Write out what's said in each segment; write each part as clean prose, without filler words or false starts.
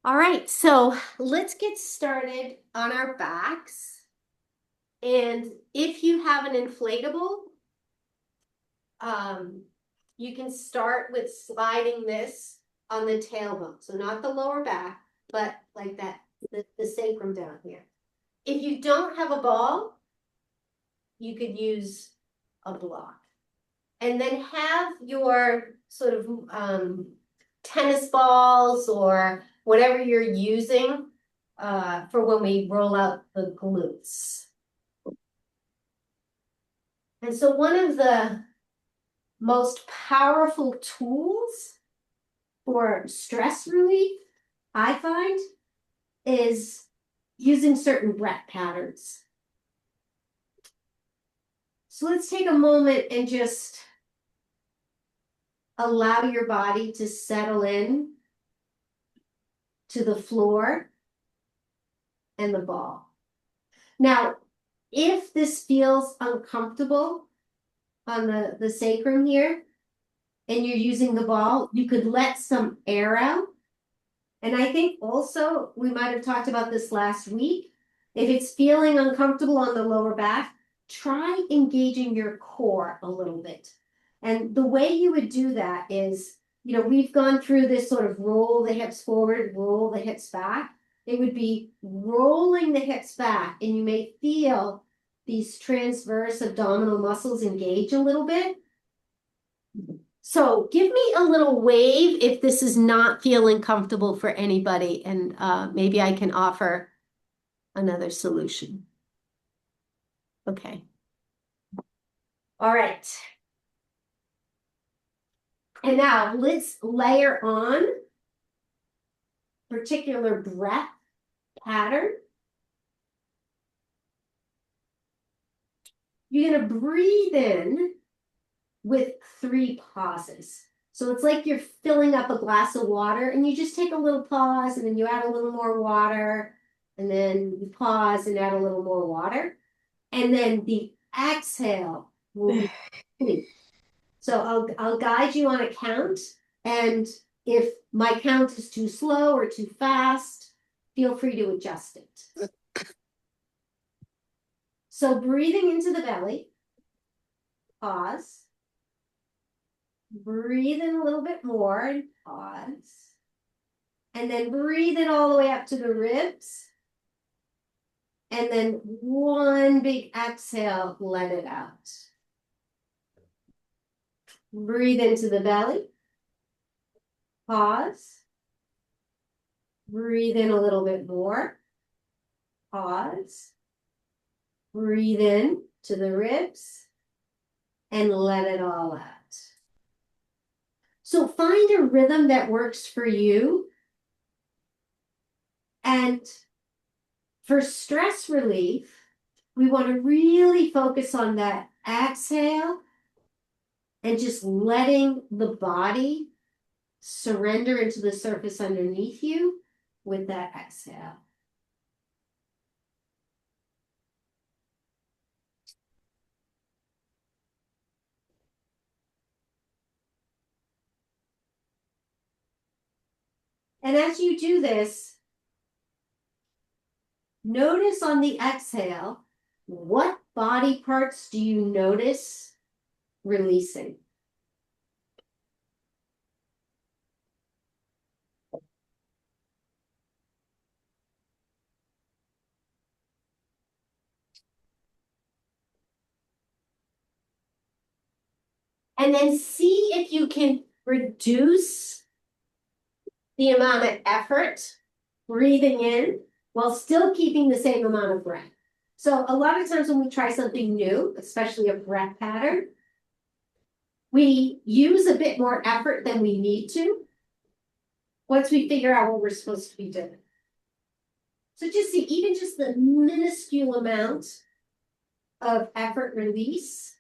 All right, so let's get started on our backs. And if you have an inflatable, you can start with sliding this on the tailbone. So not the lower back, but like that, the sacrum down here. If you don't have a ball, you could use a block. And then have your sort of tennis balls or whatever you're using for when we roll out the glutes. And so one of the most powerful tools for stress relief, I find, is using certain breath patterns. So let's take a moment and just allow your body to settle in to the floor and the ball. Now, if this feels uncomfortable on the sacrum here, and you're using the ball, you could let some air out. And I think also, we might have talked about this last week, if it's feeling uncomfortable on the lower back, try engaging your core a little bit. And the way you would do that is, we've gone through this sort of roll the hips forward, roll the hips back. It would be rolling the hips back, and you may feel these transverse abdominal muscles engage a little bit. So give me a little wave if this is not feeling comfortable for anybody, and maybe I can offer another solution. Okay. All right. And now let's layer on particular breath pattern. You're going to breathe in with 3 pauses. So it's like you're filling up a glass of water, and you just take a little pause, and then you add a little more water, and then you pause and add a little more water. And then the exhale will be So I'll guide you on a count, and if my count is too slow or too fast, feel free to adjust it. So breathing into the belly, pause. Breathe in a little bit more and pause. And then breathe it all the way up to the ribs. And then one big exhale, let it out. Breathe into the belly. Pause. Breathe in a little bit more. Pause. Breathe in to the ribs and let it all out. So find a rhythm that works for you. And for stress relief, we want to really focus on that exhale and just letting the body surrender into the surface underneath you with that exhale. And as you do this, notice on the exhale, what body parts do you notice releasing? And then see if you can reduce the amount of effort breathing in while still keeping the same amount of breath. So a lot of times when we try something new, especially a breath pattern, we use a bit more effort than we need to once we figure out what we're supposed to be doing. So just see, even just the minuscule amount of effort release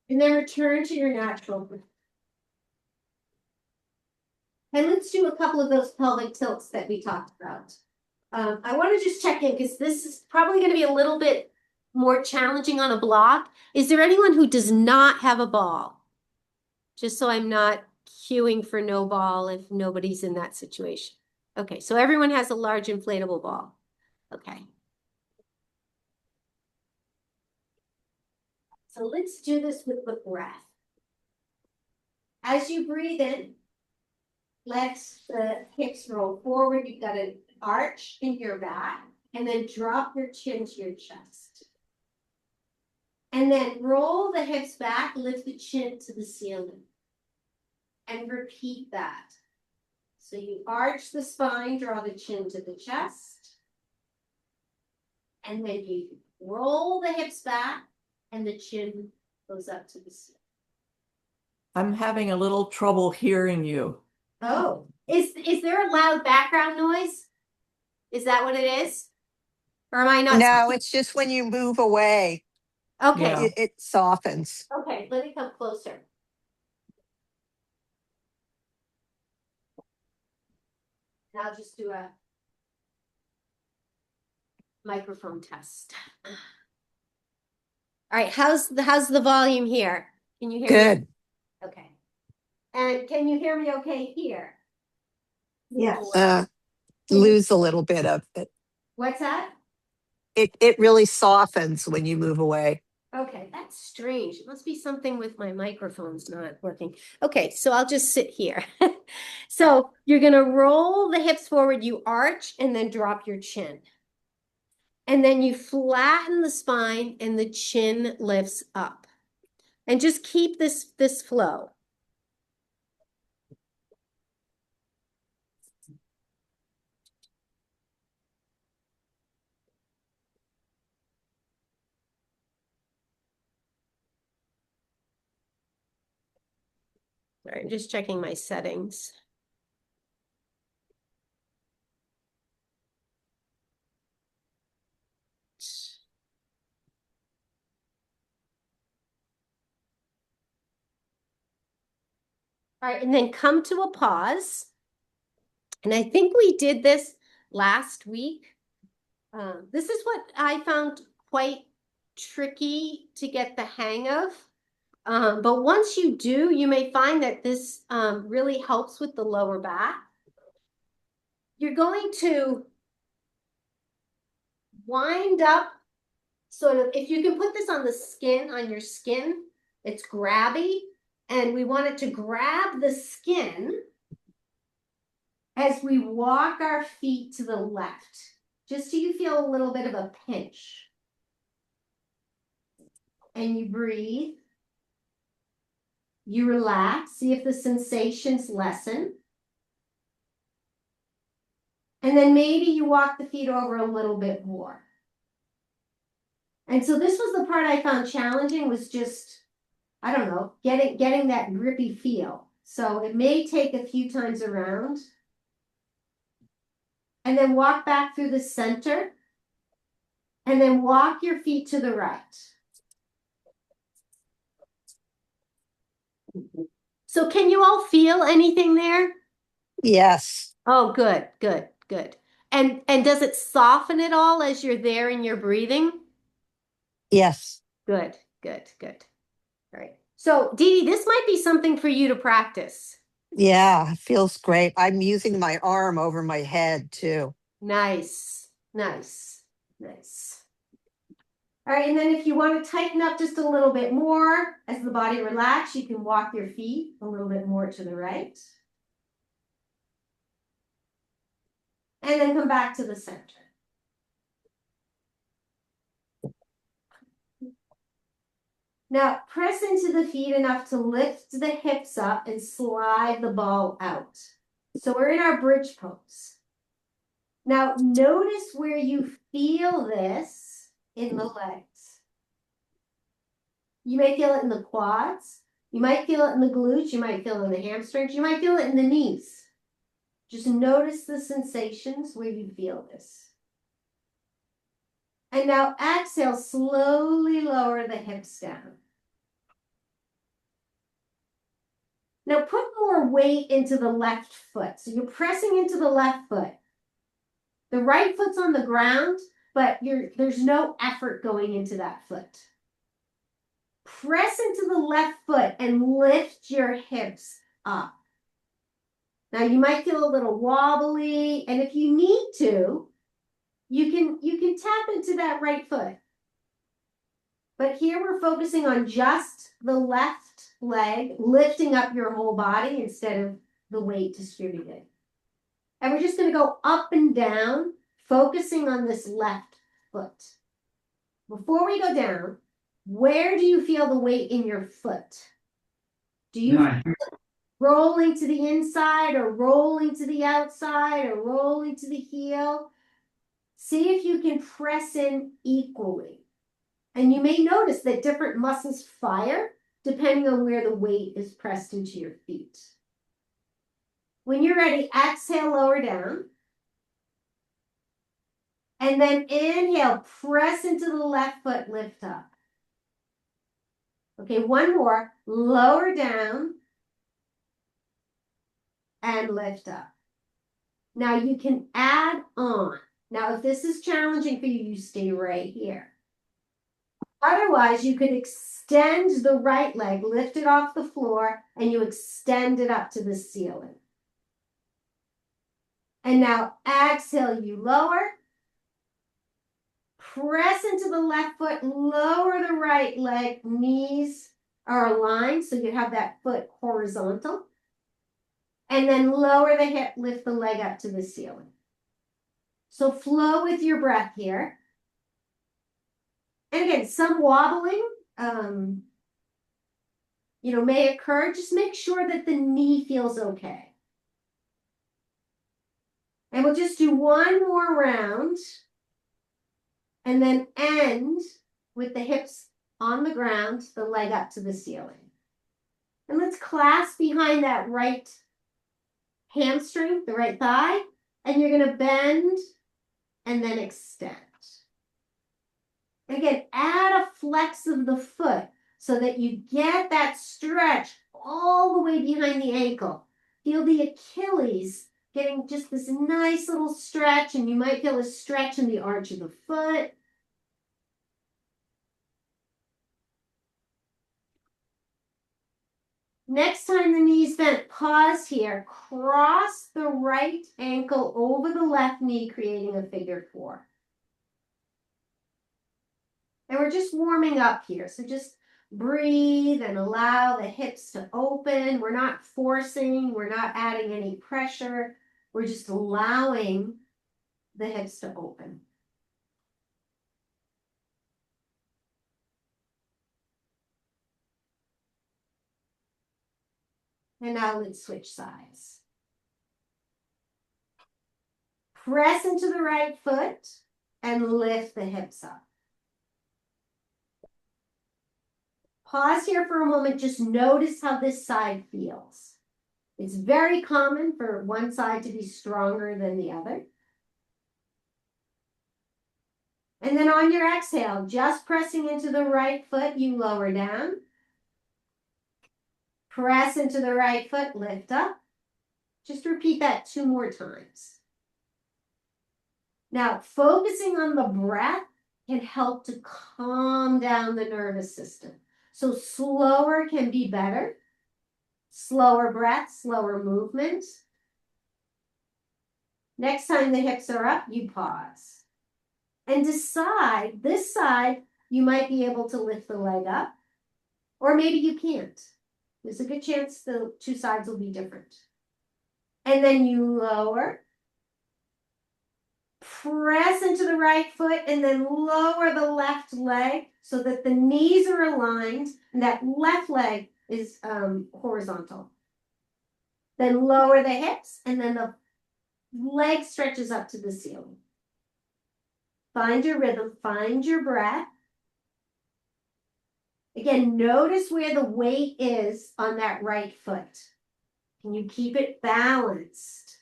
and then return to your natural breath. And let's do a couple of those pelvic tilts that we talked about. I want to just check in because this is probably going to be a little bit more challenging on a block. Is there anyone who does not have a ball? Just so I'm not queuing for no ball if nobody's in that situation. Okay, so everyone has a large inflatable ball. Okay. So let's do this with the breath. As you breathe in, let the hips roll forward. You've got an arch in your back, and then drop your chin to your chest. And then roll the hips back, lift the chin to the ceiling. And repeat that. So you arch the spine, draw the chin to the chest. And then you roll the hips back, and the chin goes up to the ceiling. I'm having a little trouble hearing you. Oh, is there a loud background noise? Is that what it is? Or am I not? No, it's just when you move away, Okay. Yeah. it softens. Okay, let me come closer. And I'll just do a microphone test. All right, how's the volume here? Can you hear me? Good. Okay. And can you hear me okay here? Yes. Lose a little bit of it. What's that? It really softens when you move away. Okay, that's strange. It must be something with my microphone's not working. Okay, so I'll just sit here. So you're gonna roll the hips forward, you arch, and then drop your chin. And then you flatten the spine and the chin lifts up. And just keep this flow. All right, I'm just checking my settings. All right, and then come to a pause. And I think we did this last week. This is what I found quite tricky to get the hang of. But once you do, you may find that this really helps with the lower back. You're going to wind up sort of, if you can put this on the skin, on your skin, it's grabby. And we want it to grab the skin as we walk our feet to the left, just so you feel a little bit of a pinch. And you breathe. You relax, see if the sensations lessen. And then maybe you walk the feet over a little bit more. And so this was the part I found challenging, was just, I don't know, getting that grippy feel. So it may take a few times around. And then walk back through the center. And then walk your feet to the right. So can you all feel anything there? Yes. Oh, good, good, good. And does it soften at all as you're there and you're breathing? Yes. Good, good, good. All right. So Dee Dee, this might be something for you to practice. Yeah, it feels great. I'm using my arm over my head too. Nice, nice, nice. All right, and then if you want to tighten up just a little bit more as the body relaxes, you can walk your feet a little bit more to the right. And then come back to the center. Now press into the feet enough to lift the hips up and slide the ball out. So we're in our bridge pose. Now notice where you feel this in the legs. You may feel it in the quads. You might feel it in the glutes. You might feel it in the hamstrings. You might feel it in the knees. Just notice the sensations where you feel this. And now exhale, slowly lower the hips down. Now put more weight into the left foot. So you're pressing into the left foot. The right foot's on the ground, but there's no effort going into that foot. Press into the left foot and lift your hips up. Now you might feel a little wobbly, and if you need to, you can tap into that right foot. But here we're focusing on just the left leg, lifting up your whole body instead of the weight distributed. And we're just going to go up and down, focusing on this left foot. Before we go down, where do you feel the weight in your foot? Do you feel it rolling to the inside or rolling to the outside or rolling to the heel? See if you can press in equally. And you may notice that different muscles fire depending on where the weight is pressed into your feet. When you're ready, exhale, lower down. And then inhale, press into the left foot, lift up. Okay, one more. Lower down and lift up. Now you can add on. Now, if this is challenging for you, you stay right here. Otherwise, you could extend the right leg, lift it off the floor, and you extend it up to the ceiling. And now exhale, you lower. Press into the left foot, lower the right leg, knees are aligned, so you have that foot horizontal. And then lower the hip, lift the leg up to the ceiling. So flow with your breath here. And again, some wobbling, may occur. Just make sure that the knee feels okay. And we'll just do one more round and then end with the hips on the ground, the leg up to the ceiling. And let's clasp behind that right hamstring, the right thigh, and you're going to bend and then extend. And again, add a flex of the foot so that you get that stretch all the way behind the ankle. Feel the Achilles getting just this nice little stretch, and you might feel a stretch in the arch of the foot. Next time the knee's bent, pause here. Cross the right ankle over the left knee, creating a figure four. And we're just warming up here. So just breathe and allow the hips to open. We're not forcing. We're not adding any pressure. We're just allowing the hips to open. And now let's switch sides. Press into the right foot and lift the hips up. Pause here for a moment. Just notice how this side feels. It's very common for one side to be stronger than the other. And then on your exhale, just pressing into the right foot, you lower down. Press into the right foot, lift up. Just repeat that 2 more times. Now, focusing on the breath can help to calm down the nervous system. So slower can be better. Slower breath, slower movement. Next time the hips are up, you pause. And decide, this side, you might be able to lift the leg up, or maybe you can't. There's a good chance the 2 sides will be different. And then you lower. Press into the right foot and then lower the left leg so that the knees are aligned and that left leg is horizontal. Then lower the hips and then the leg stretches up to the ceiling. Find your rhythm, find your breath. Again, notice where the weight is on that right foot. Can you keep it balanced?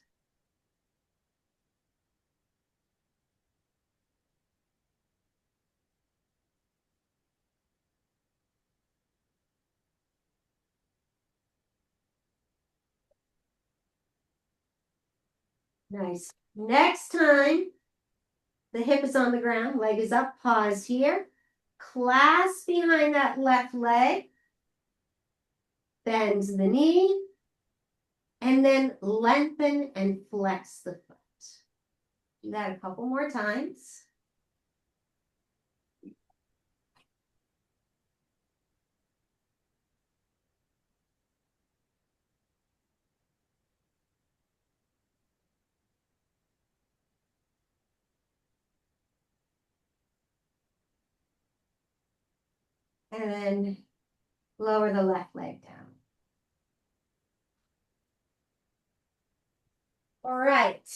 Nice. Next time, The hip is on the ground, leg is up, pause here. Clasp behind that left leg. Bend the knee. And then lengthen and flex the foot. Do that a couple more times. And then lower the left leg down. All right.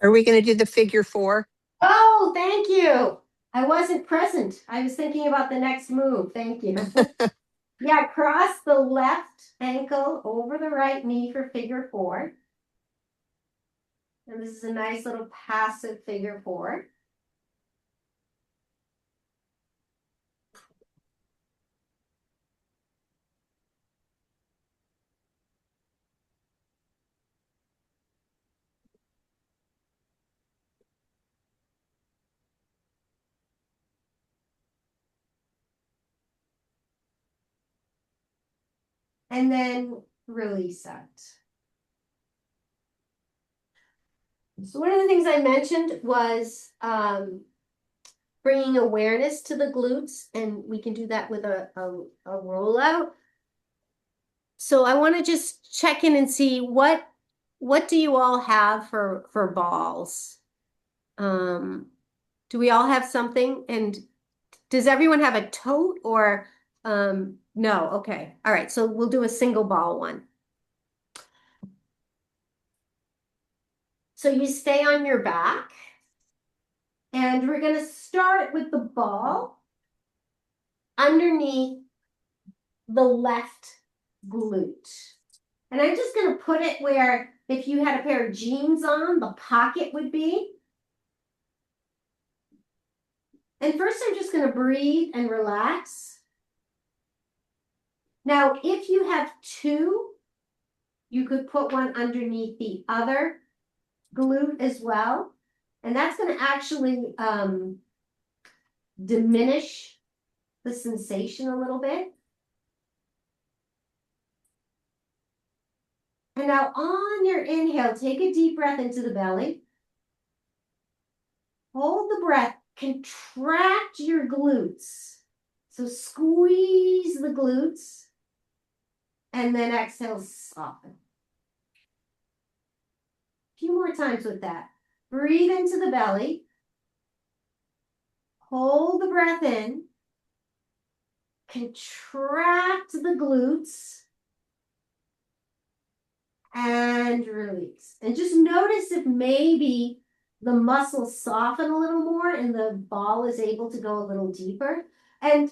Are we going to do the figure 4? Oh, thank you. I wasn't present. I was thinking about the next move. Thank you. Yeah, cross the left ankle over the right knee for figure 4. And this is a nice little passive figure 4. And then release out. So one of the things I mentioned was bringing awareness to the glutes, and we can do that with a rollout. So I want to just check in and see what do you all have for balls? Do we all have something? And does everyone have a tote or no? Okay. All right. So we'll do a single ball one. So you stay on your back, and we're going to start with the ball underneath the left glute. And I'm just going to put it where if you had a pair of jeans on, the pocket would be. And first I'm just going to breathe and relax. Now, if you have two, you could put one underneath the other glute as well. And that's going to actually diminish the sensation a little bit. And now on your inhale, take a deep breath into the belly. Hold the breath, contract your glutes. So squeeze the glutes, and then exhale, soften. A few more times with that. Breathe into the belly. Hold the breath in. Contract the glutes. And release. And just notice if maybe the muscles soften a little more and the ball is able to go a little deeper. And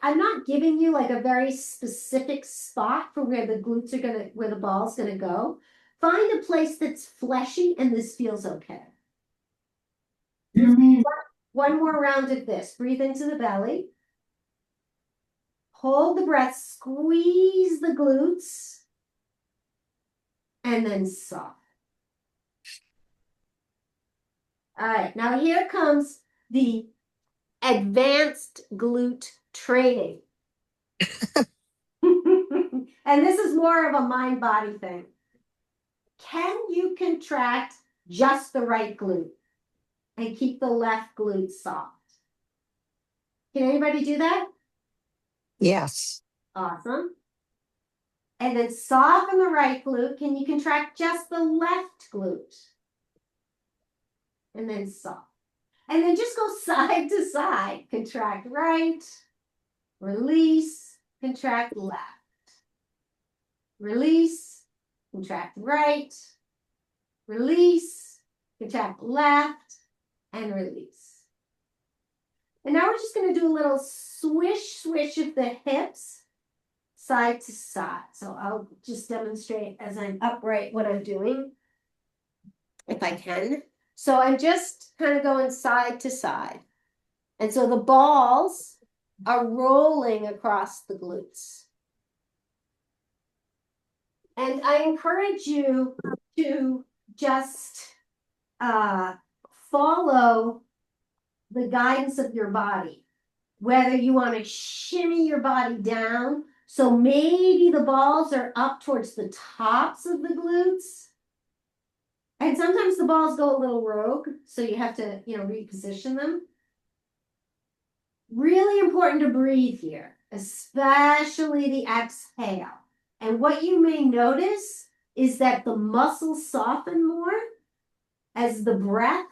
I'm not giving you like a very specific spot for where the glutes are where the ball's gonna go. Find a place that's fleshy and this feels okay. One more round of this. Breathe into the belly. Hold the breath, squeeze the glutes, and then soften. All right, now here comes the advanced glute training. And this is more of a mind-body thing. Can you contract just the right glute and keep the left glute soft? Can anybody do that? Yes. Awesome. And then soften the right glute. Can you contract just the left glute? And then soft. And then just go side to side. Contract right, release, contract left. Release, contract right, release, contract left, and release. And now we're just going to do a little swish of the hips side to side. So I'll just demonstrate as I'm upright what I'm doing, if I can. So I'm just kind of going side to side. And so the balls are rolling across the glutes. And I encourage you to just follow the guidance of your body. Whether you want to shimmy your body down, so maybe the balls are up towards the tops of the glutes. And sometimes the balls go a little rogue, so you have to, reposition them. Really important to breathe here, especially the exhale. And what you may notice is that the muscles soften more as the breath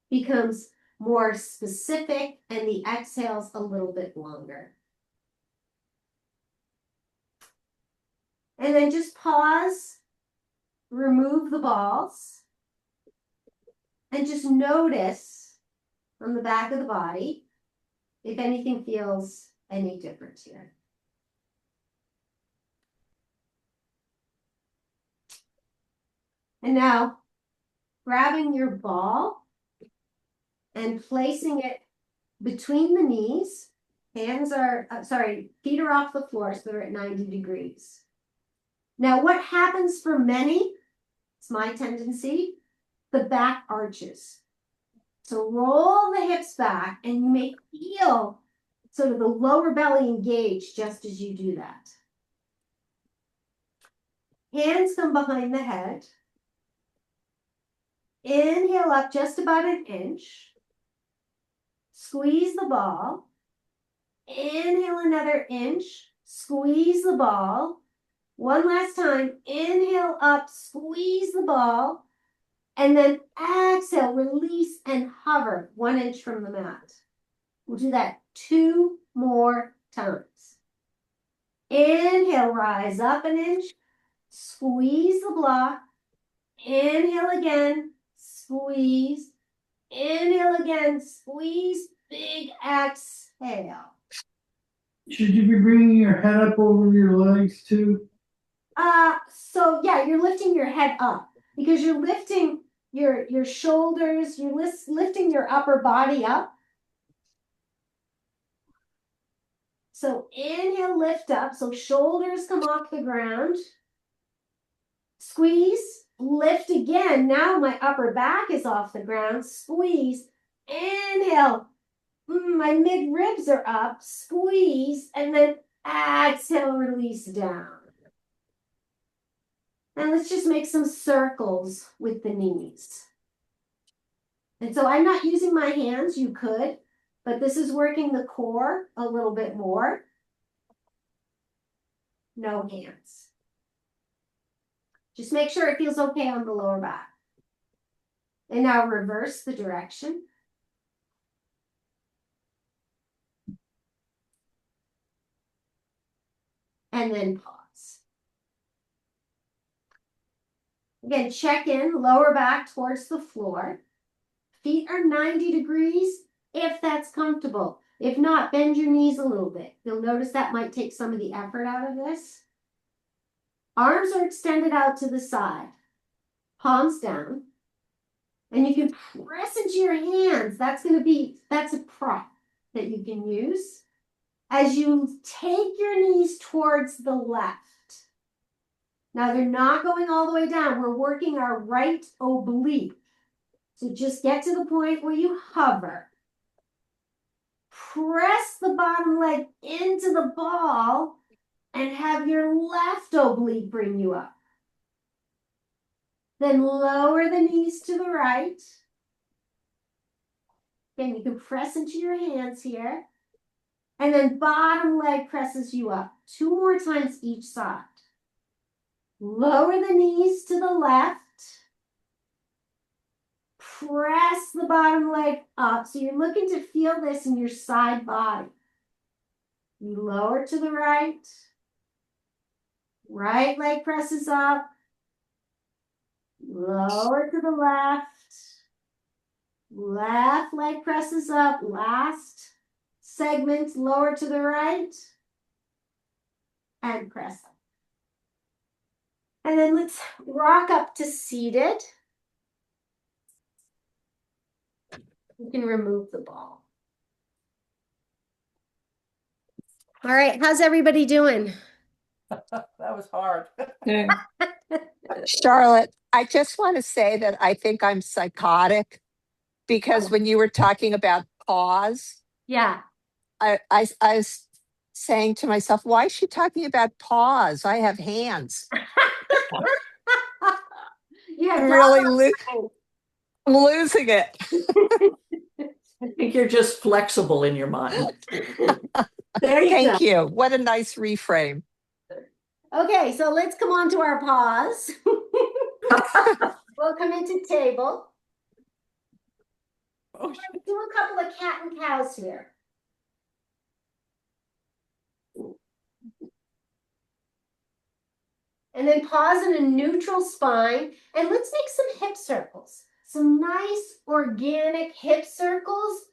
becomes more specific and the exhale's a little bit longer. And then just pause, remove the balls, and just notice on the back of the body if anything feels any different here. And now, grabbing your ball and placing it between the knees, feet are off the floor, so they're at 90 degrees. Now, what happens for many, it's my tendency, the back arches. So roll the hips back and you may feel sort of the lower belly engage just as you do that. Hands come behind the head. Inhale up just about an inch. Squeeze the ball. Inhale another inch. Squeeze the ball. One last time. Inhale up, squeeze the ball. And then exhale, release and hover 1 inch from the mat. We'll do that 2 more times. Inhale, rise up an inch. Squeeze the block. Inhale again. Squeeze. Inhale again. Squeeze. Big exhale. Should you be bringing your head up over your legs too? So yeah, you're lifting your head up because you're lifting your shoulders, you're lifting your upper body up. So inhale, lift up. So shoulders come off the ground. Squeeze, lift again. Now my upper back is off the ground. Squeeze, inhale. My mid ribs are up. Squeeze, and then exhale, release down. And let's just make some circles with the knees. And so I'm not using my hands, you could, but this is working the core a little bit more. No hands. Just make sure it feels okay on the lower back. And now reverse the direction. And then pause. Again, check in, lower back towards the floor. Feet are 90 degrees if that's comfortable. If not, bend your knees a little bit. You'll notice that might take some of the effort out of this. Arms are extended out to the side. Palms down. And you can press into your hands. That's a prop that you can use. As you take your knees towards the left. Now they're not going all the way down. We're working our right oblique. So just get to the point where you hover. Press the bottom leg into the ball and have your left oblique bring you up. Then lower the knees to the right. Again, you can press into your hands here. And then bottom leg presses you up. 2 more times each side. Lower the knees to the left. Press the bottom leg up. So you're looking to feel this in your side body. You lower to the right. Right leg presses up. Lower to the left. Left leg presses up. Last segment, lower to the right. And press up. And then let's rock up to seated. You can remove the ball. All right, how's everybody doing? That was hard. Charlotte, I just want to say that I think I'm psychotic because when you were talking about paws, Yeah. I was saying to myself, why is she talking about paws? I have hands. Yeah. I'm really I'm losing it. I think you're just flexible in your mind. There you Thank go. you. What a nice reframe. Okay, so let's come on to our paws. We'll come into table. Oh, Let's do a couple of cat and cows here. And then pause in a neutral spine. And let's make some hip circles. Some nice organic hip circles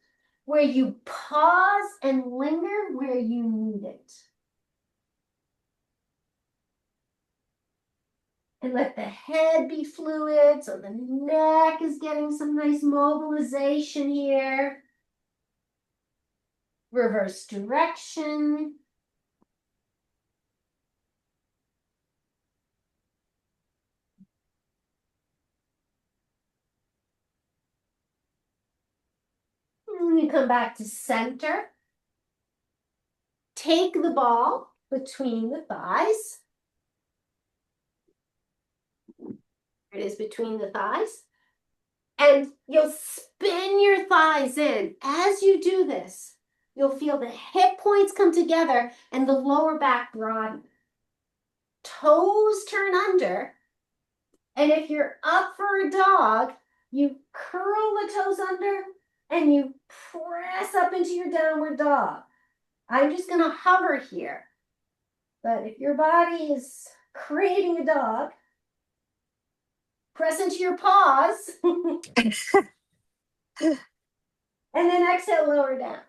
where you pause and linger where you need it. And let the head be fluid, so the neck is getting some nice mobilization here. Reverse direction. And you come back to center. Take the ball between the thighs. It is between the thighs. And you'll spin your thighs in. As you do this, you'll feel the hip points come together and the lower back broaden. Toes turn under. And if you're up for a dog, you curl the toes under and you press up into your downward dog. I'm just going to hover here. But if your body is creating a dog, press into your paws. And then exhale, lower down.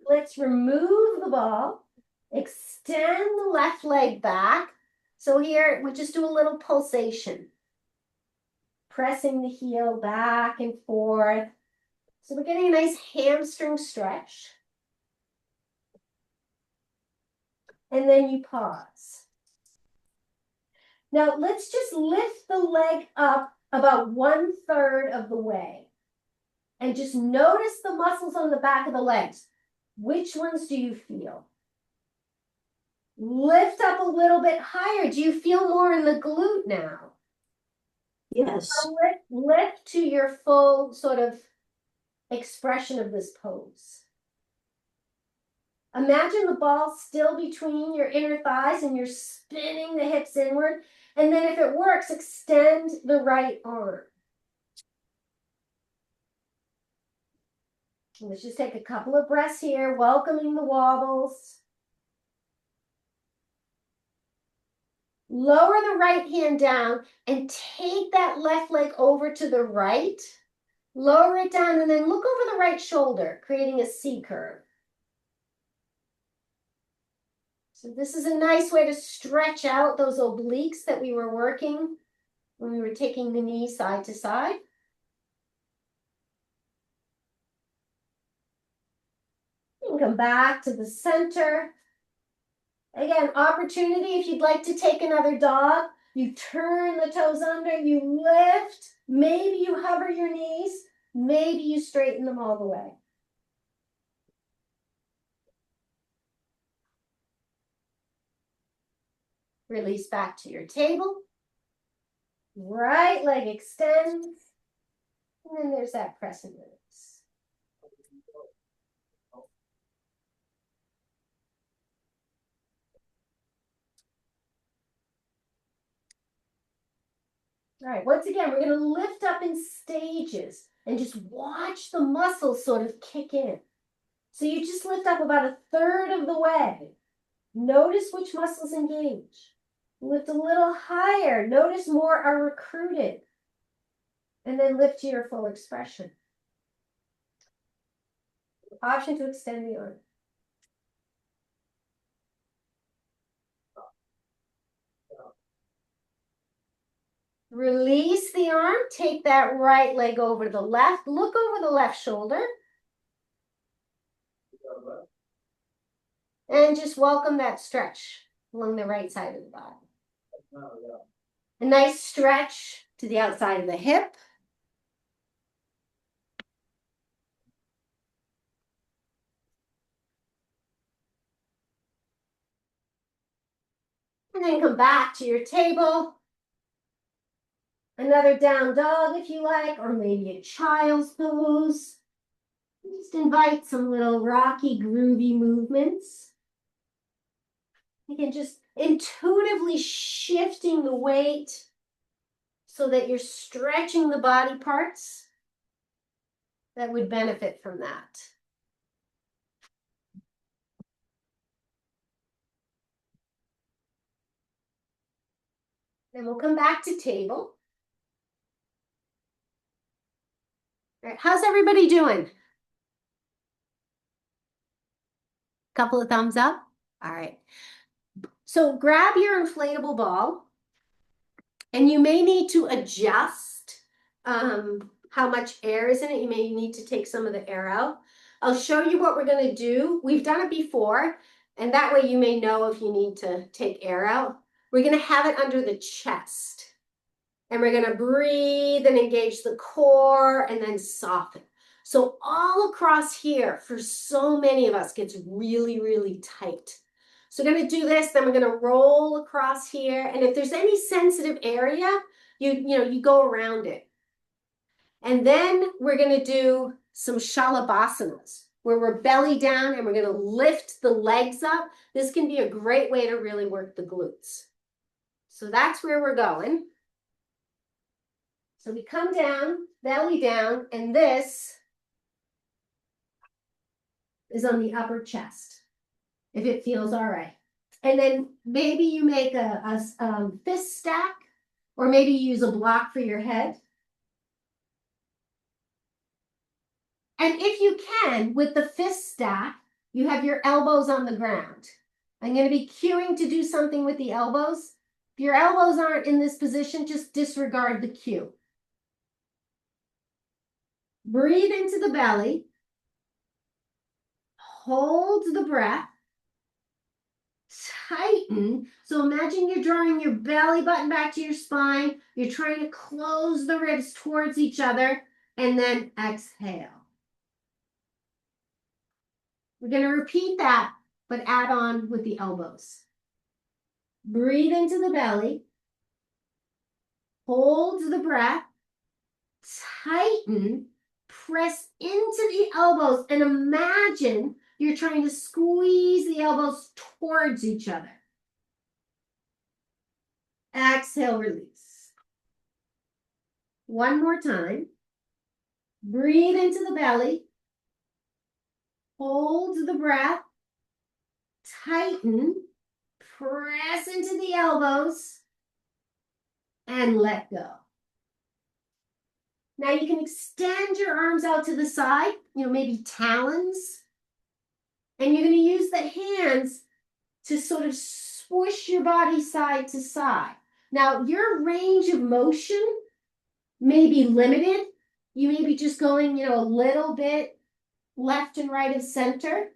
Let's remove the ball. Extend the left leg back. So here, we just do a little pulsation. Pressing the heel back and forth. So we're getting a nice hamstring stretch. And then you pause. Now let's just lift the leg up about 1/3 of the way. And just notice the muscles on the back of the legs. Which ones do you feel? Lift up a little bit higher. Do you feel more in the glute now? yes. Lift to your full sort of expression of this pose. Imagine the ball still between your inner thighs and you're spinning the hips inward. And then if it works, extend the right arm. Let's just take a couple of breaths here, welcoming the wobbles. Lower the right hand down and take that left leg over to the right. Lower it down and then look over the right shoulder, creating a C curve. So this is a nice way to stretch out those obliques that we were working when we were taking the knee side to side. You can come back to the center. Again, opportunity if you'd like to take another dog. You turn the toes under, you lift. Maybe you hover your knees. Maybe you straighten them all the way. Release back to your table. Right leg extends. And then there's that press and release. All right, once again, we're going to lift up in stages and just watch the muscles sort of kick in. So you just lift up about 1/3 of the way. Notice which muscles engage. Lift a little higher. Notice more are recruited. And then lift to your full expression. Option to extend the arm. Release the arm. Take that right leg over to the left. Look over the left shoulder. And just welcome that stretch along the right side of the body. A nice stretch to the outside of the hip. And then come back to your table. Another down dog if you like, or maybe a child's pose. Just invite some little rocky, groovy movements. Again, just intuitively shifting the weight so that you're stretching the body parts that would benefit from that. Then we'll come back to table. All right, how's everybody doing? Couple of thumbs up. All right. So grab your inflatable ball, and you may need to adjust how much air is in it. You may need to take some of the air out. I'll show you what we're going to do. We've done it before, and that way you may know if you need to take air out. We're going to have it under the chest, and we're going to breathe and engage the core and then soften. So all across here, for so many of us, gets really, really tight. So we're going to do this, then we're going to roll across here. And if there's any sensitive area, you go around it. And then we're going to do some shalabasanas, where we're belly down and we're going to lift the legs up. This can be a great way to really work the glutes. So that's where we're going. So we come down, belly down, and this is on the upper chest, if it feels all right. And then maybe you make a fist stack, or maybe you use a block for your head. And if you can, with the fist stack, you have your elbows on the ground. I'm going to be cueing to do something with the elbows. If your elbows aren't in this position, just disregard the cue. Breathe into the belly. Hold the breath. Tighten. So imagine you're drawing your belly button back to your spine. You're trying to close the ribs towards each other, and then exhale. We're going to repeat that, but add on with the elbows. Breathe into the belly. Hold the breath. Tighten. Press into the elbows, and imagine you're trying to squeeze the elbows towards each other. Exhale, release. One more time. Breathe into the belly. Hold the breath. Tighten. Press into the elbows. And let go. Now you can extend your arms out to the side, maybe talons. And you're going to use the hands to sort of squish your body side to side. Now, your range of motion may be limited. You may be just going, a little bit left and right of center.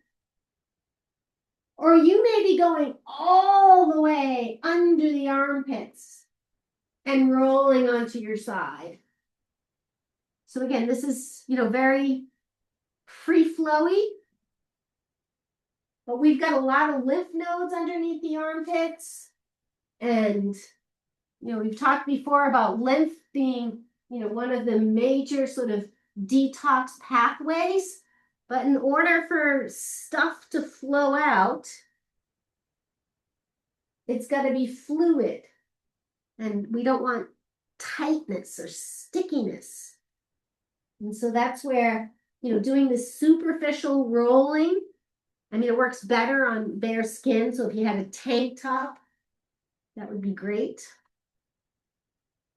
Or you may be going all the way under the armpits and rolling onto your side. So again, this is, very free-flowy. But we've got a lot of lymph nodes underneath the armpits. And, we've talked before about lymph being, one of the major sort of detox pathways. But in order for stuff to flow out, it's got to be fluid. And we don't want tightness or stickiness. And so that's where, doing this superficial rolling, it works better on bare skin. So if you had a tank top, that would be great.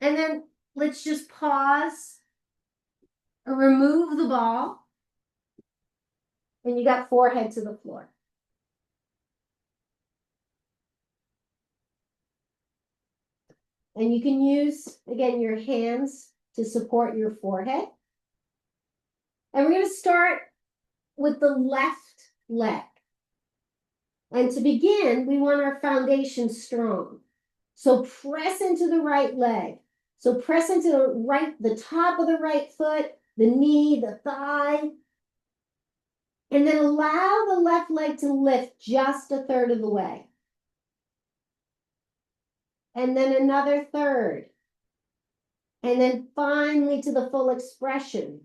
And then let's just pause or remove the ball. And you got forehead to the floor. And you can use, again, your hands to support your forehead. And we're going to start with the left leg. And to begin, we want our foundation strong. So press into the right leg. So press into the top of the right foot, the knee, the thigh. And then allow the left leg to lift just a third of the way. And then another third. And then finally to the full expression.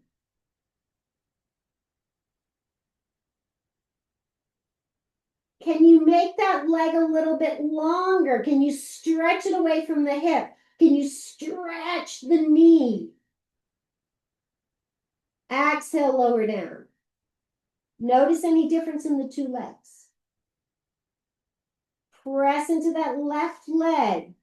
Can you make that leg a little bit longer? Can you stretch it away from the hip? Can you stretch the knee? Exhale, lower down. Notice any difference in the two legs. Press into that left leg.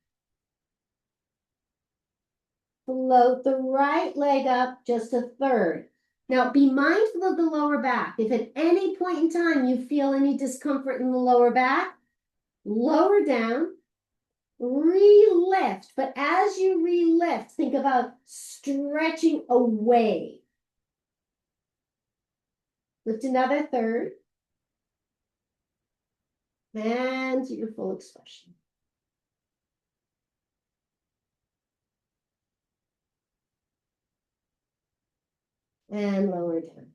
Float the right leg up just a third. Now be mindful of the lower back. If at any point in time you feel any discomfort in the lower back, lower down, re-lift. But as you re-lift, think about stretching away. Lift another third. And to your full expression. And lower down.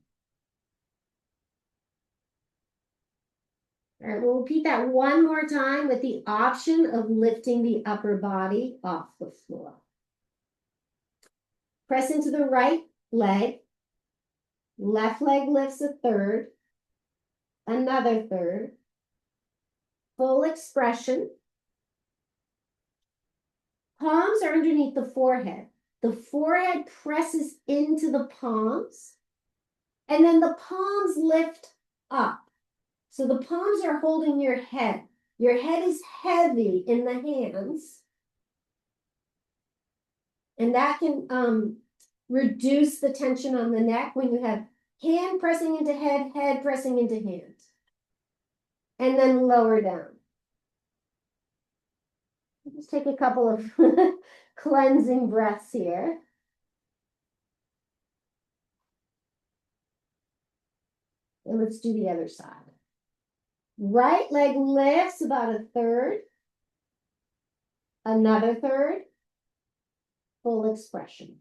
All right, we'll repeat that one more time with the option of lifting the upper body off the floor. Press into the right leg. Left leg lifts a third. Another third. Full expression. Palms are underneath the forehead. The forehead presses into the palms. And then the palms lift up. So the palms are holding your head. Your head is heavy in the hands. And that can reduce the tension on the neck when you have hand pressing into head, head pressing into hand. And then lower down. Just take a couple of cleansing breaths here. And let's do the other side. Right leg lifts about a third. Another third. Full expression.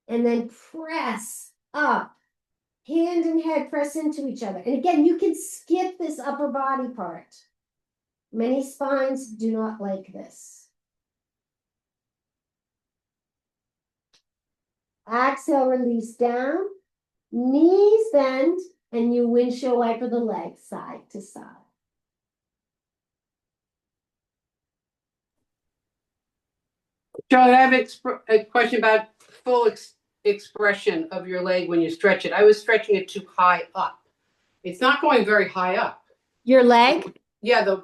And then press up. Hand and head press into each other. And again, you can skip this upper body part. Many spines do not like this. Exhale, release down. Knees bend, and you windshield wiper the legs side to side. Charlotte, I have a question about full expression of your leg when you stretch it. I was stretching it too high up. It's not going very high up. Your leg? Yeah, the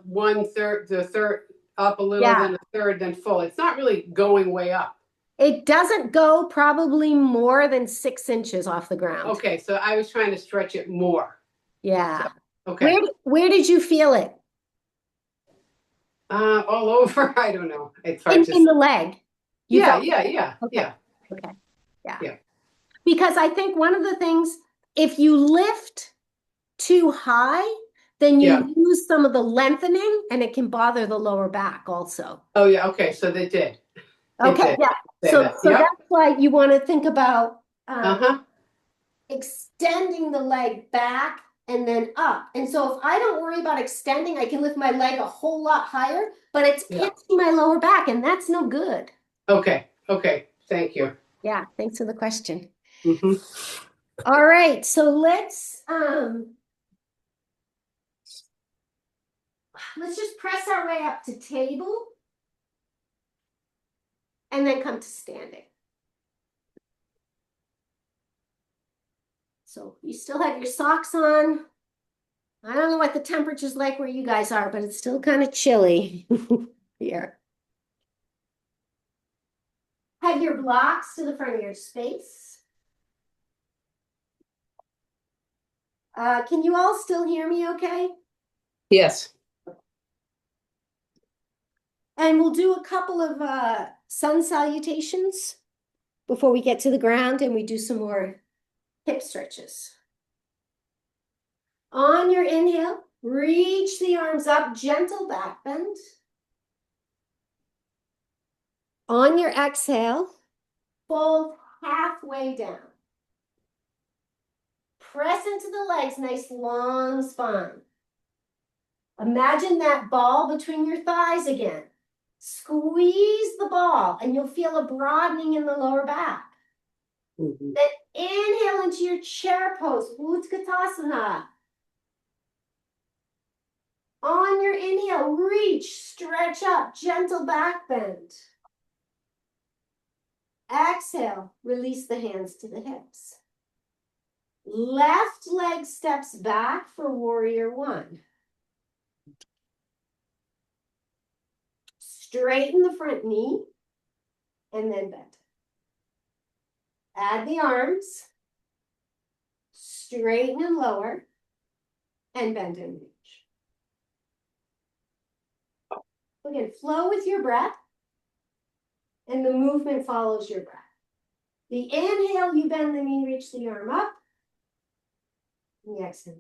third up a little, Yeah. then the third, then full. It's not really going way up. It doesn't go probably more than 6 inches off the ground. Okay, so I was trying to stretch it more. Yeah. Okay. Where did you feel it? All over. I don't know. It's hard to In the leg. You Yeah, felt- yeah. Okay. Yeah. Yeah. Because I think one of the things, if you lift too high, then you Yeah. lose some of the lengthening and it can bother the lower back also. Oh yeah, okay. So they did. Okay, did yeah. say So, that. so Yep. that's why you want to think about Uh-huh. extending the leg back and then up. And so if I don't worry about extending, I can lift my leg a whole lot higher, but it's Yeah. pinching my lower back and that's no good. Okay. Thank you. Yeah, thanks for the question. Mm-hmm. All right, so let's just press our way up to table and then come to standing. So you still have your socks on. I don't know what the temperature's like where you guys are, but it's still kind of chilly here. Have your blocks to the front of your space. Can you all still hear me okay? Yes. And we'll do a couple of sun salutations before we get to the ground and we do some more hip stretches. On your inhale, reach the arms up, gentle back bend. On your exhale, fold halfway down. Press into the legs, nice long spine. Imagine that ball between your thighs again. Squeeze the ball and you'll feel a broadening in the lower back. Mhm. Then inhale into your chair pose, Utkatasana. On your inhale, reach, stretch up, gentle back bend. Exhale, release the hands to the hips. Left leg steps back for warrior one. Straighten the front knee and then bend. Add the arms. Straighten and lower and bend and reach. Again, flow with your breath and the movement follows your breath. The inhale, you bend the knee, reach the arm up. And the exhale.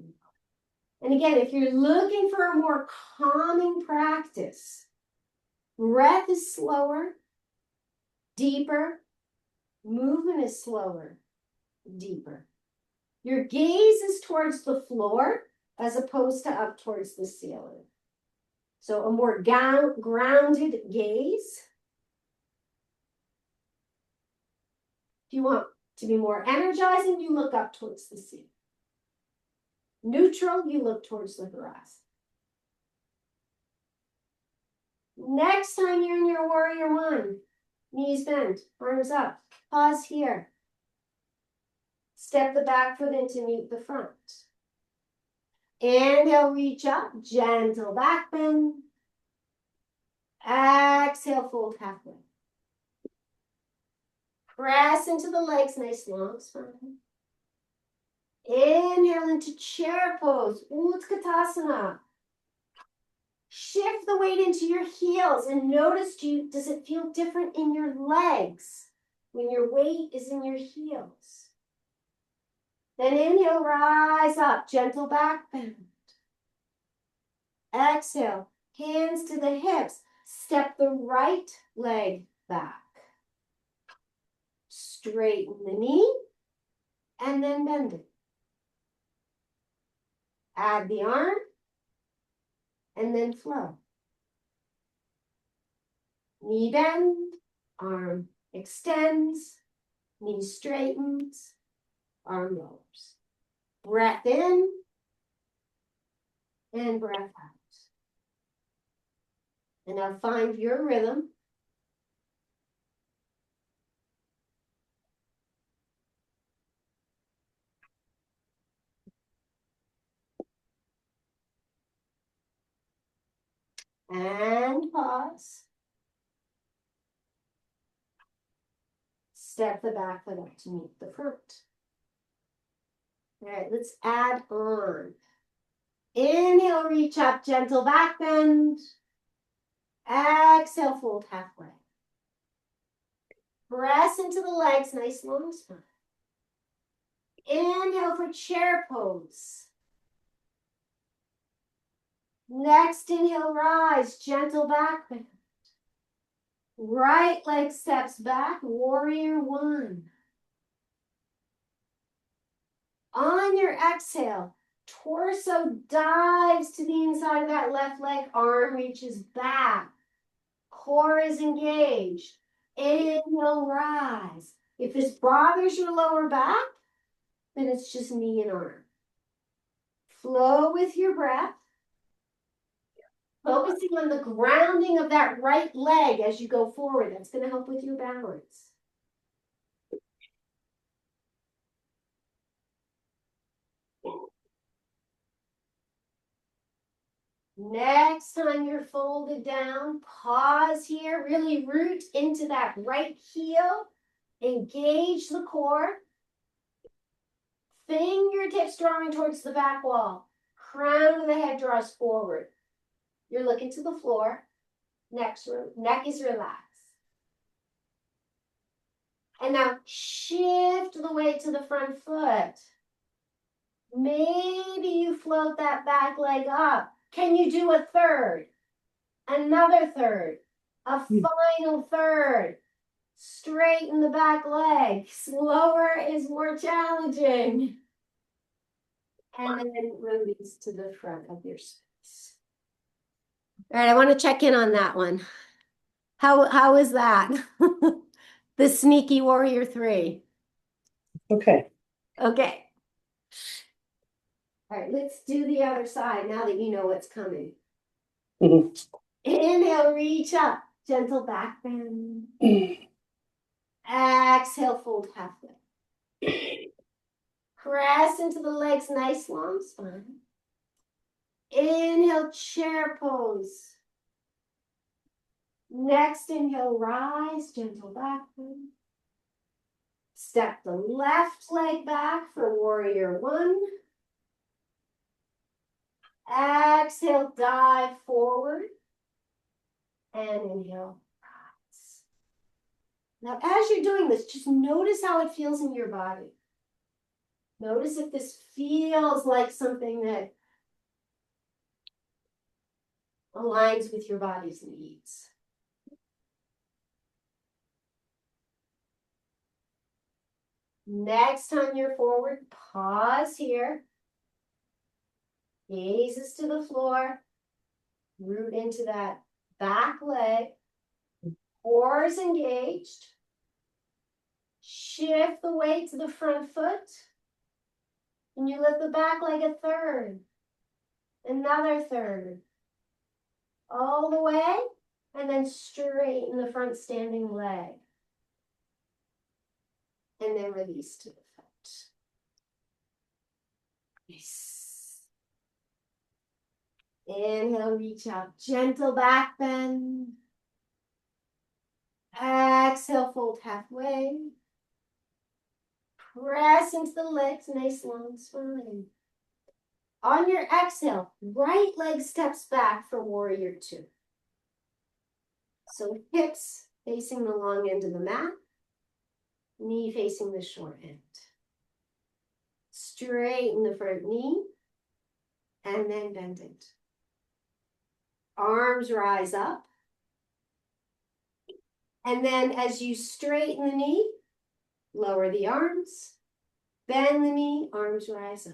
And again, if you're looking for a more calming practice, breath is slower, deeper. Movement is slower, deeper. Your gaze is towards the floor as opposed to up towards the ceiling. So a more grounded gaze. If you want to be more energizing, you look up towards the ceiling. Neutral, you look towards the horizon. Next time you're in your warrior one, knees bent, arms up, pause here. Step the back foot in to meet the front. Inhale, reach up, gentle back bend. Exhale, fold halfway. Press into the legs, nice long spine. Inhale into chair pose, Utkatasana. Shift the weight into your heels and notice, does it feel different in your legs when your weight is in your heels? Then inhale, rise up, gentle back bend. Exhale, hands to the hips. Step the right leg back. Straighten the knee and then bend it. Add the arm and then flow. Knee bend, arm extends, knee straightens, arm lowers. Breath in and breath out. And now find your rhythm. And pause. Step the back foot up to meet the front. All right, let's add on. Inhale, reach up, gentle back bend. Exhale, fold halfway. Press into the legs, nice long spine. Inhale for chair pose. Next inhale, rise, gentle back bend. Right leg steps back, warrior one. On your exhale, torso dives to the inside of that left leg, arm reaches back. Core is engaged. Inhale, rise. If this bothers your lower back, then it's just knee and arm. Flow with your breath. Focusing on the grounding of that right leg as you go forward. That's going to help with your balance. Next time you're folded down, pause here. Really root into that right heel. Engage the core. Fingertips drawing towards the back wall. Crown of the head draws forward. You're looking to the floor. Neck is relaxed. And now shift the weight to the front foot. Maybe you float that back leg up. Can you do a third? Another third. A final third. Straighten the back leg. Slower is more challenging. And then release to the front of your space. All right, I want to check in on that one. How is that? The sneaky warrior 3. Okay. Okay. All right, let's do the other side now that you know what's coming. Mhm. Inhale, reach up, gentle back bend. Exhale, fold halfway. Press into the legs, nice long spine. Inhale, chair pose. Next inhale, rise, gentle back bend. Step the left leg back for warrior 1. Exhale, dive forward. And inhale, rise. Now, as you're doing this, just notice how it feels in your body. Notice if this feels like something that aligns with your body's needs. Next time you're forward, pause here. Gazes to the floor. Root into that back leg. Core is engaged. Shift the weight to the front foot. And you lift the back leg a third. Another third. All the way. And then straighten the front standing leg. And then release to the foot. Nice. Inhale, reach out. Gentle back bend. Exhale, fold halfway. Press into the legs, nice long spine. On your exhale, right leg steps back for warrior 2. So hips facing the long end of the mat, knee facing the short end. Straighten the front knee, and then bend it. Arms rise up. And then as you straighten the knee, lower the arms, bend the knee, arms rise up.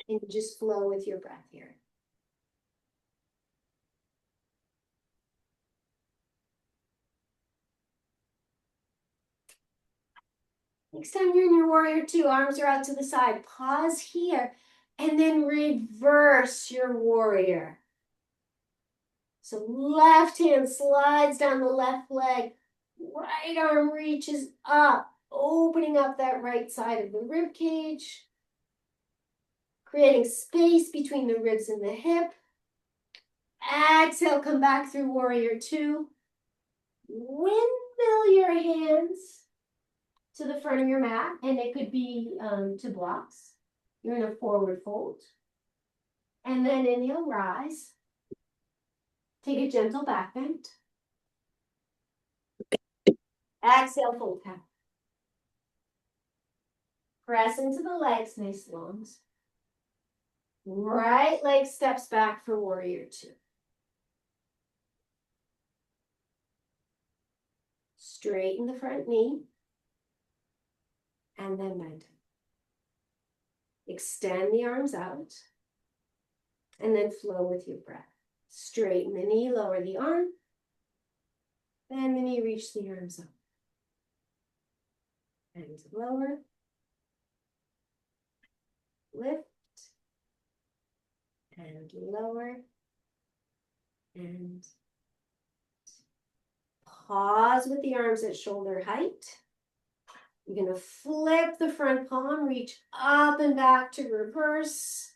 And just flow with your breath here. Next time you're in your warrior 2, arms are out to the side. Pause here and then reverse your warrior. So left hand slides down the left leg. Right arm reaches up, opening up that right side of the rib cage. Creating space between the ribs and the hip. Exhale, come back through warrior 2. Windmill your hands to the front of your mat, and it could be to blocks. You're in a forward fold. And then inhale, rise. Take a gentle back bend. Exhale, fold half. Press into the legs, nice longs. Right leg steps back for warrior 2. Straighten the front knee. And then bend. Extend the arms out. And then flow with your breath. Straighten the knee, lower the arm. Bend the knee, reach the arms up. And lower. Lift. And lower. And pause with the arms at shoulder height. You're going to flip the front palm, reach up and back to reverse.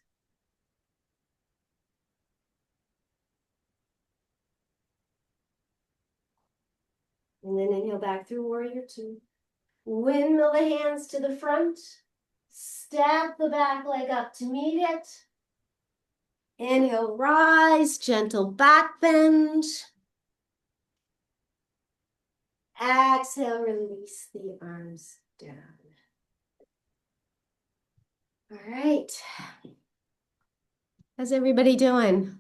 And then inhale back through warrior 2. Windmill the hands to the front. Step the back leg up to meet it. Inhale, rise, gentle back bend. Exhale, release the arms down. All right. How's everybody doing?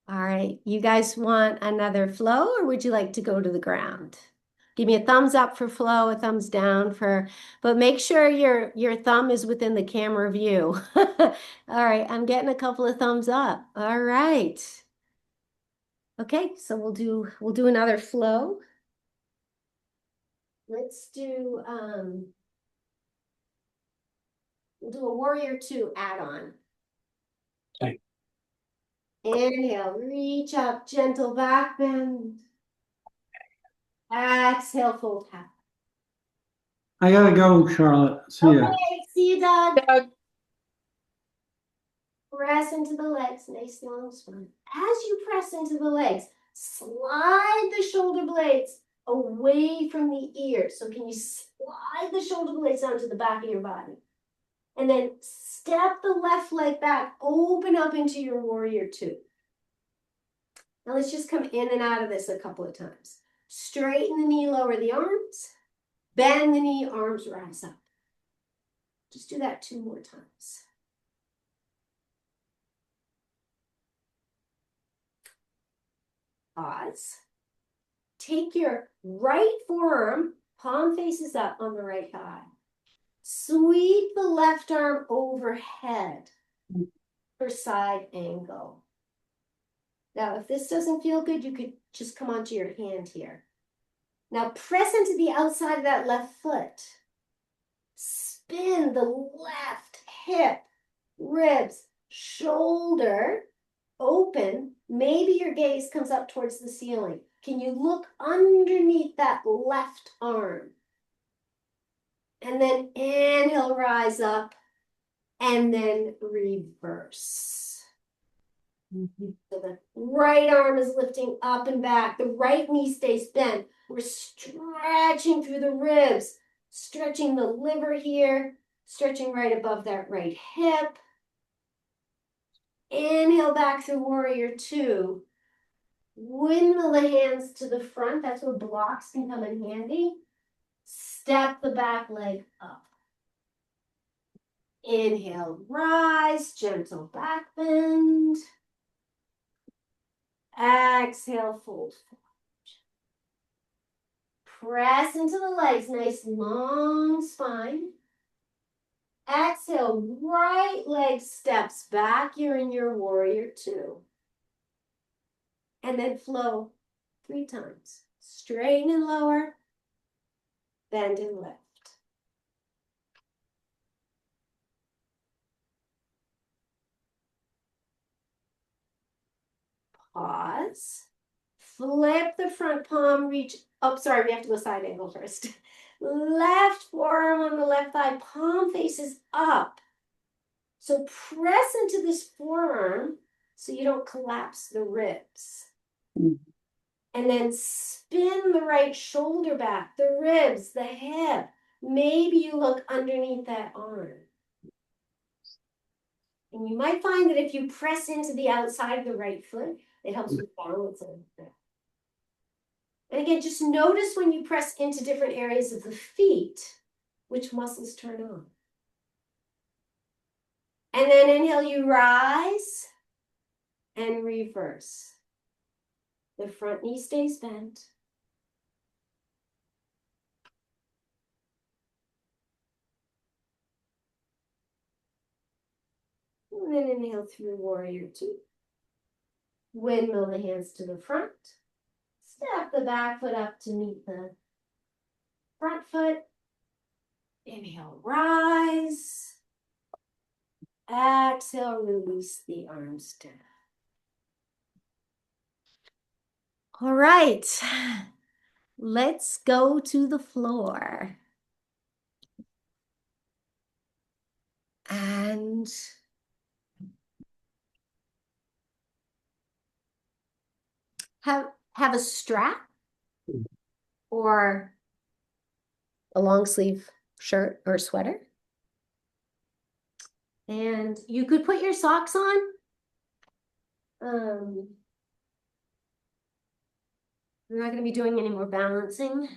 All right, you guys want another flow or would you like to go to the ground? Give me a thumbs up for flow, a thumbs down for, but make sure your thumb is within the camera view. All right, I'm getting a couple of thumbs up. All right. Okay, so we'll do another flow. Let's do we'll do a warrior 2 add-on. Okay. Inhale, reach up, gentle back bend. Exhale, fold half. I gotta go, Charlotte. See ya. Okay, see you, Doug. Doug, Press into the legs, nice long spine. As you press into the legs, slide the shoulder blades away from the ears. So can you slide the shoulder blades onto the back of your body? And then step the left leg back, open up into your warrior 2. Now let's just come in and out of this a couple of times. Straighten the knee, lower the arms. Bend the knee, arms rise up. Just do that 2 more times. Pause. Take your right forearm, palm faces up on the right thigh. Sweep the left arm overhead for side angle. Now, if this doesn't feel good, you could just come onto your hand here. Now, press into the outside of that left foot. Spin the left hip, ribs, shoulder, open. Maybe your gaze comes up towards the ceiling. Can you look underneath that left arm? And then inhale, rise up, and then reverse. So the right arm is lifting up and back. The right knee stays bent. We're stretching through the ribs, stretching the liver here, stretching right above that right hip. Inhale back through warrior 2. Windmill the hands to the front. That's where blocks can come in handy. Step the back leg up. Inhale, rise, gentle back bend. Exhale, fold forward. Press into the legs, nice long spine. Exhale, right leg steps back. You're in your warrior 2. And then flow 3 times. Straighten and lower, bend and lift. Pause. Flip the front palm, reach up. Sorry, we have to go side angle first. Left forearm on the left thigh, palm faces up. So press into this forearm so you don't collapse the ribs. And then spin the right shoulder back, the ribs, the hip. Maybe you look underneath that arm. And you might find that if you press into the outside of the right foot, it helps with balance and that. And again, just notice when you press into different areas of the feet, which muscles turn on. And then inhale, you rise and reverse. The front knee stays bent. And then inhale through warrior 2. Windmill the hands to the front. Step the back foot up to meet the front foot. Inhale, rise. Exhale, release the arms down. All right, let's go to the floor. And have a strap or a long sleeve shirt or sweater. And you could put your socks on. We're not going to be doing any more balancing.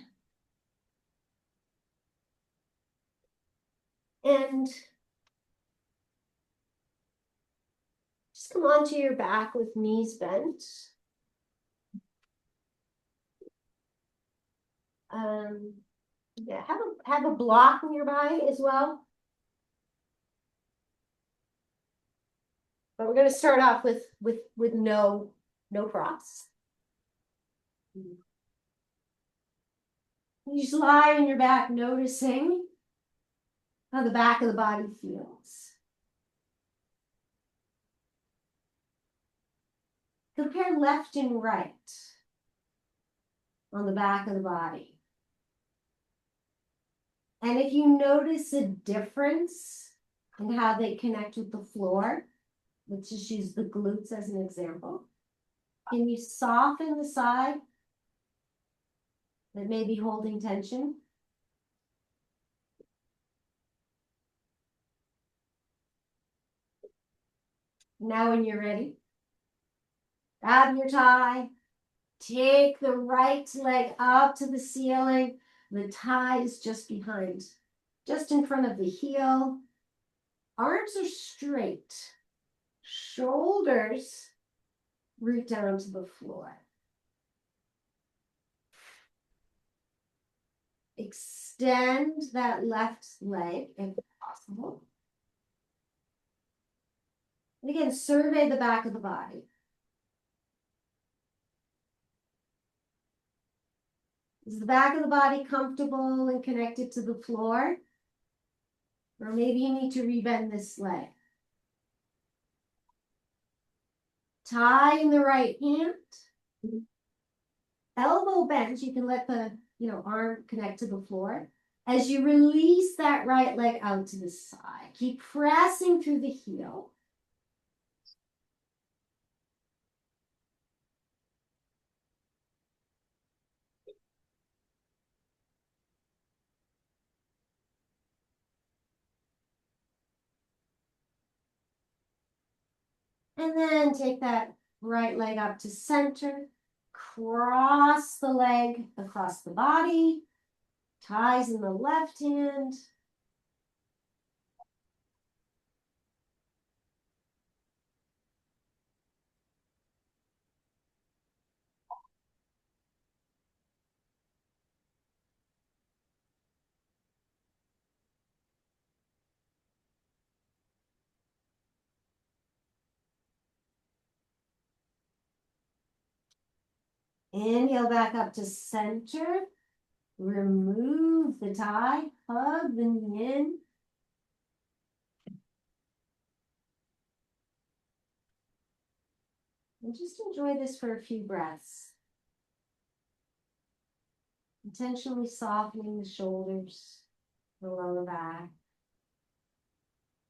And just come onto your back with knees bent. Yeah, have a block nearby as well. But we're gonna start off with no props. You just lie on your back, noticing how the back of the body feels. Compare left and right on the back of the body. And if you notice a difference in how they connect with the floor, let's just use the glutes as an example. Can you soften the side that may be holding tension? Now when you're ready, grab your tie, take the right leg up to the ceiling. The tie is just behind, just in front of the heel. Arms are straight. Shoulders root down to the floor. Extend that left leg if possible. And again, survey the back of the body. Is the back of the body comfortable and connected to the floor? Or maybe you need to rebend this leg. Tie in the right hand. Elbow bend, you can let the arm connect to the floor. As you release that right leg out to the side, keep pressing through the heel. And then take that right leg up to center. Cross the leg across the body. Ties in the left hand. Inhale back up to center. Remove the tie. Hug the knee in. And just enjoy this for a few breaths. Intentionally softening the shoulders, the lower back,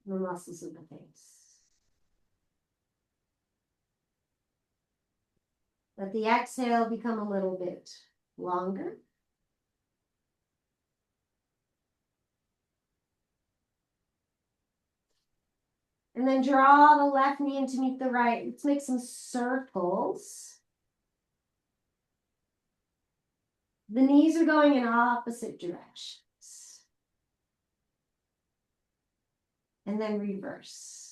the muscles of the face. Let the exhale become a little bit longer. And then draw the left knee in to meet the right. Let's make some circles. The knees are going in opposite directions. And then reverse.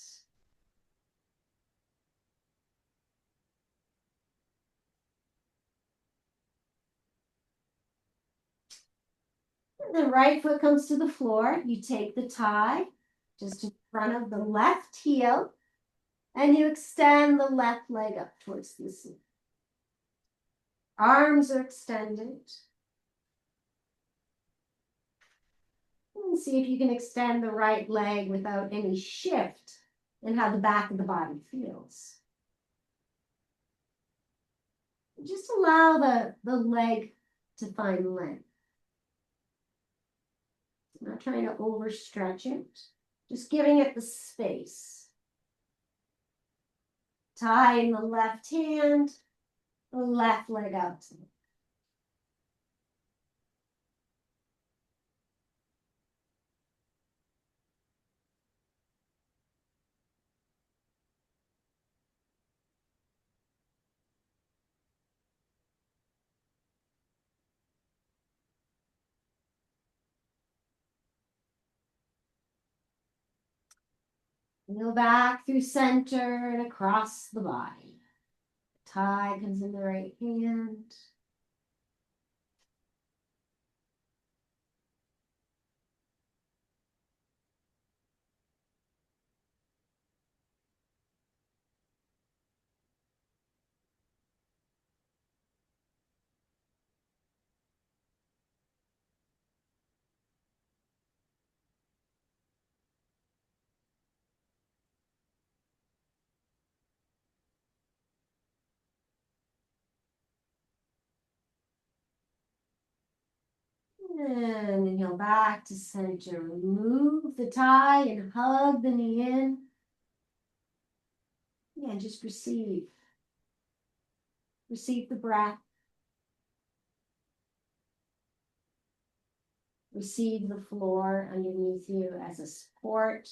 And the right foot comes to the floor. You take the tie just in front of the left heel, and you extend the left leg up towards the ceiling. Arms are extended. And see if you can extend the right leg without any shift in how the back of the body feels. Just allow the leg to find length. I'm not trying to overstretch it, just giving it the space. Tie in the left hand, the left leg out to the Kneel back through center and across the body. Tie comes in the right hand. And inhale back to center. Move the thigh and hug the knee in. Yeah, just receive. Receive the breath. Receive the floor underneath you as a support.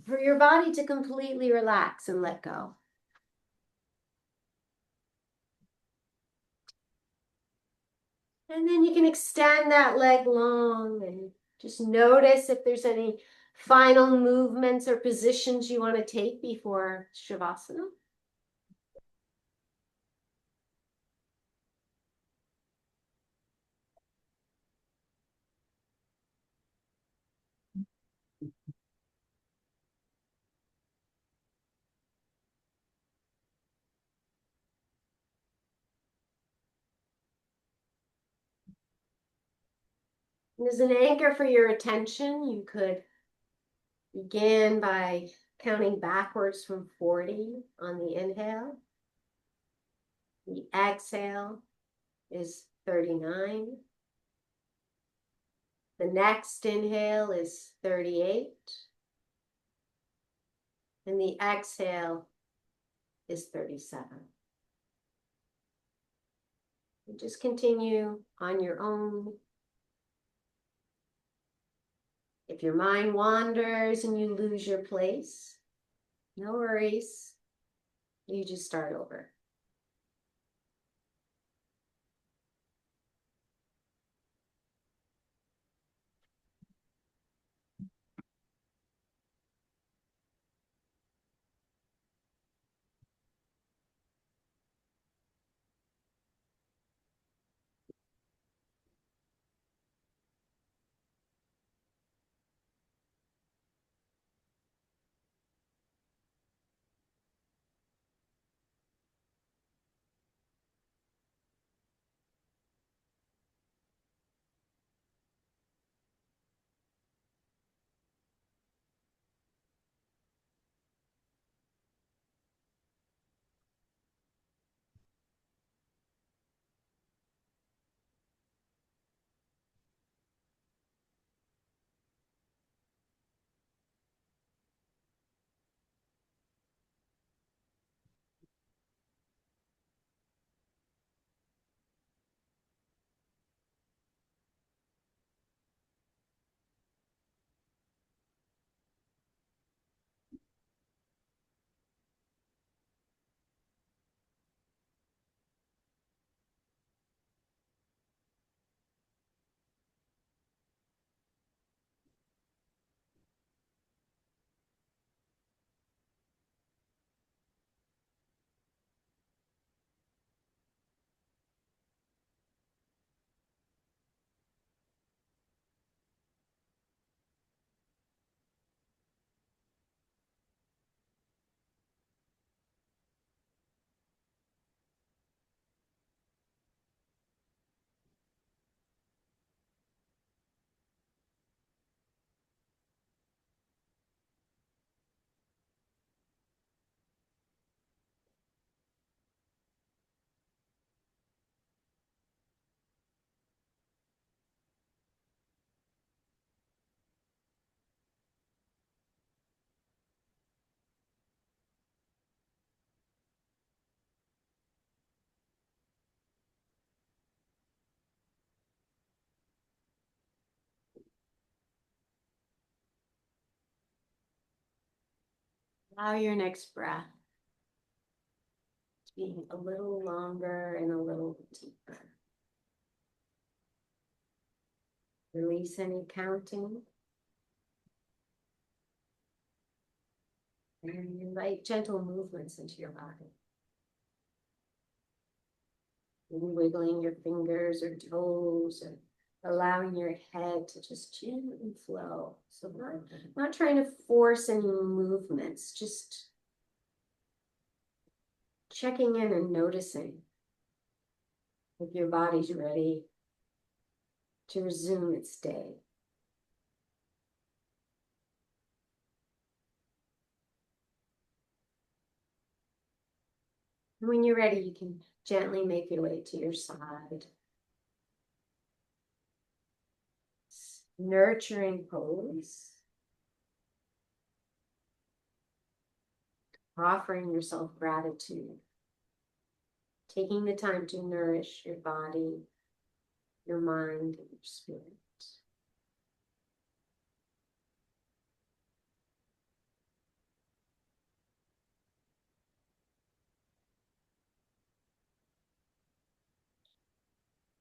For your body to completely relax and let go. And then you can extend that leg long and just notice if there's any final movements or positions you want to take before Shavasana. And as an anchor for your attention, you could begin by counting backwards from 40 on the inhale. The exhale is 39. The next inhale is 38. And the exhale is 37. And just continue on your own. If your mind wanders and you lose your place, no worries. You just start over. Allow your next breath to be a little longer and a little deeper. Release any counting. And invite gentle movements into your body. Maybe wiggling your fingers or toes and allowing your head to just gently flow. So not trying to force any movements, just checking in and noticing if your body's ready to resume its day. When you're ready, you can Gently make your way to your side. Nurturing pose. Offering yourself gratitude. Taking the time to nourish your body, your mind, and your spirit.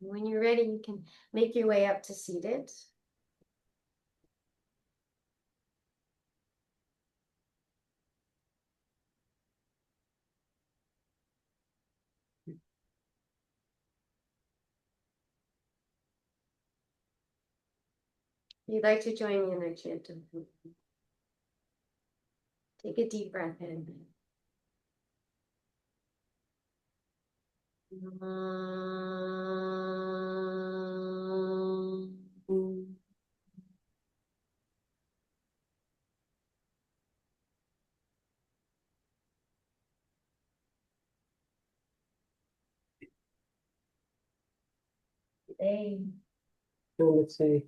When you're ready, you can make your way up to seated. If you'd like to join me in our chant of movement, take a deep breath in. Hey. So let's see.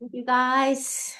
Thank you guys.